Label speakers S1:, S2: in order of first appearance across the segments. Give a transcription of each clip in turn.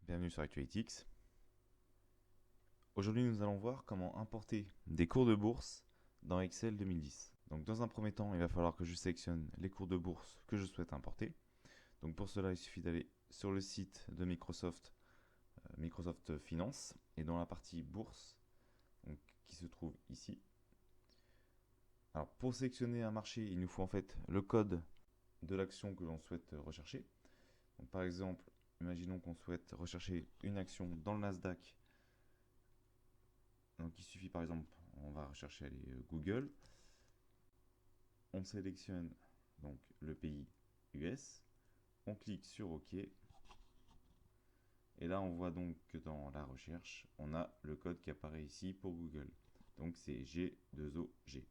S1: Bienvenue sur ActualityX. Aujourd'hui, nous allons voir comment importer des cours de bourse dans Excel 2010. Donc, dans un premier temps, il va falloir que je sélectionne les cours de bourse que je souhaite importer. Donc, pour cela, il suffit d'aller sur le site de Microsoft, Microsoft Finance, et dans la partie bourse, donc, qui se trouve ici. Alors, pour sélectionner un marché, il nous faut en fait le code de l'action que l'on souhaite rechercher. Donc, par exemple, imaginons qu'on souhaite rechercher une action dans le Nasdaq. Donc il suffit par exemple, on va rechercher Google, on sélectionne donc le pays US, on clique sur OK, et là on voit donc que dans la recherche, on a le code qui apparaît ici pour Google. Donc c'est G2OG.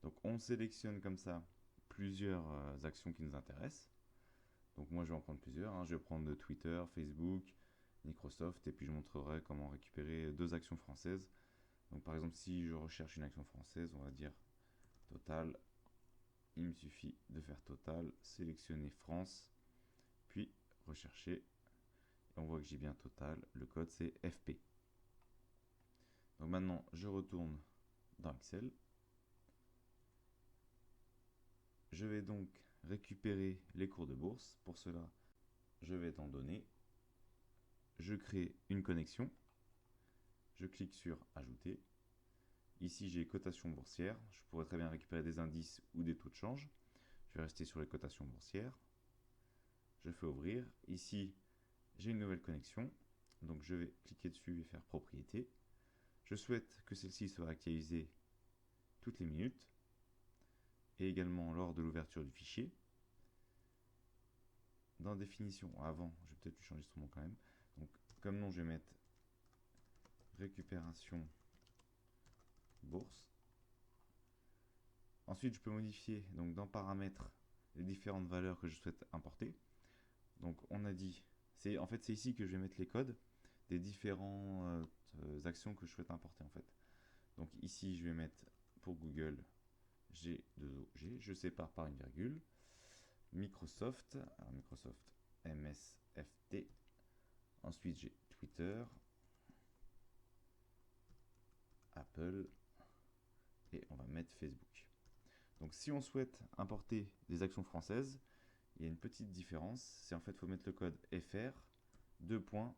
S1: Donc on sélectionne comme ça plusieurs actions qui nous intéressent. Donc moi je vais en prendre plusieurs, je vais prendre Twitter, Facebook, Microsoft, et puis je montrerai comment récupérer deux actions françaises. Donc par exemple, si je recherche une action française, on va dire Total. Il me suffit de faire Total, sélectionner France, puis rechercher. Et on voit que j'ai bien Total. Le code c'est FP. Donc maintenant, je retourne dans Excel. Je vais donc récupérer les cours de bourse. Pour cela, je vais dans Données. Je crée une connexion. Je clique sur Ajouter. Ici, j'ai cotation boursière. Je pourrais très bien récupérer des indices ou des taux de change. Je vais rester sur les cotations boursières. Je fais ouvrir. Ici, j'ai une nouvelle connexion. Donc, je vais cliquer dessus et faire propriété. Je souhaite que celle-ci soit actualisée toutes les minutes et également lors de l'ouverture du fichier. Dans définition, avant, je vais peut-être lui changer son nom quand même. Donc, comme nom, je vais mettre récupération bourse. Ensuite, je peux modifier donc dans paramètres les différentes valeurs que je souhaite importer. Donc, on a dit, c'est ici que je vais mettre les codes des différentes actions que je souhaite importer en fait. Donc ici, je vais mettre pour Google G2OG, je sépare par une virgule. Microsoft, alors Microsoft MSFT. Ensuite, j'ai Twitter, Apple, et on va mettre Facebook. Donc si on souhaite importer des actions françaises, il y a une petite différence. C'est en fait, il faut mettre le code FR, deux points,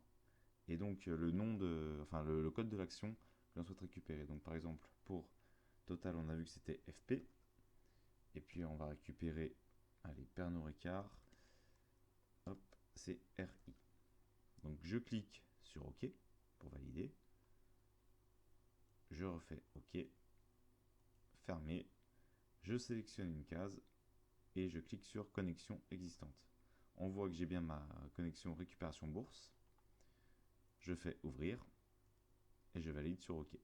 S1: et donc le nom de, le code de l'action que l'on souhaite récupérer. Donc par exemple, pour Total, on a vu que c'était FP. Et puis on va récupérer, allez, Pernod Ricard. Hop, c'est RI. Donc je clique sur OK pour valider. Je refais OK. Fermer. Je sélectionne une case et je clique sur connexion existante. On voit que j'ai bien ma connexion récupération bourse. Je fais ouvrir et je valide sur OK.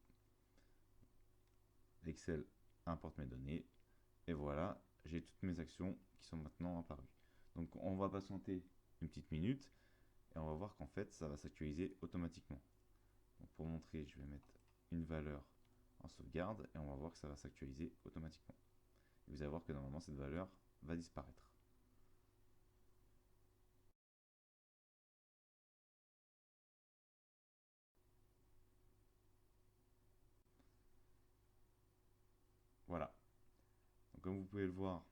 S1: Excel importe mes données et voilà, j'ai toutes mes actions qui sont maintenant apparues. Donc on va patienter une petite minute et on va voir qu'en fait ça va s'actualiser automatiquement. Donc pour montrer, je vais mettre une valeur en sauvegarde et on va voir que ça va s'actualiser automatiquement. Et vous allez voir que normalement cette valeur va disparaître. Voilà. Donc comme vous pouvez le voir,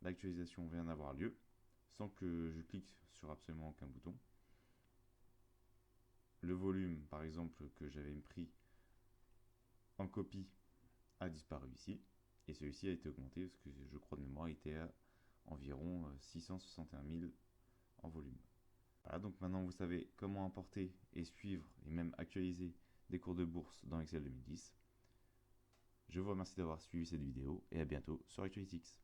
S1: l'actualisation vient d'avoir lieu sans que je clique sur absolument aucun bouton. Le volume, par exemple, que j'avais pris en copie a disparu ici. Et celui-ci a été augmenté parce que je crois de mémoire il était à environ 661 000 en volume. Voilà, donc maintenant vous savez comment importer et suivre et même actualiser des cours de bourse dans Excel 2010. Je vous remercie d'avoir suivi cette vidéo et à bientôt sur ActualityX.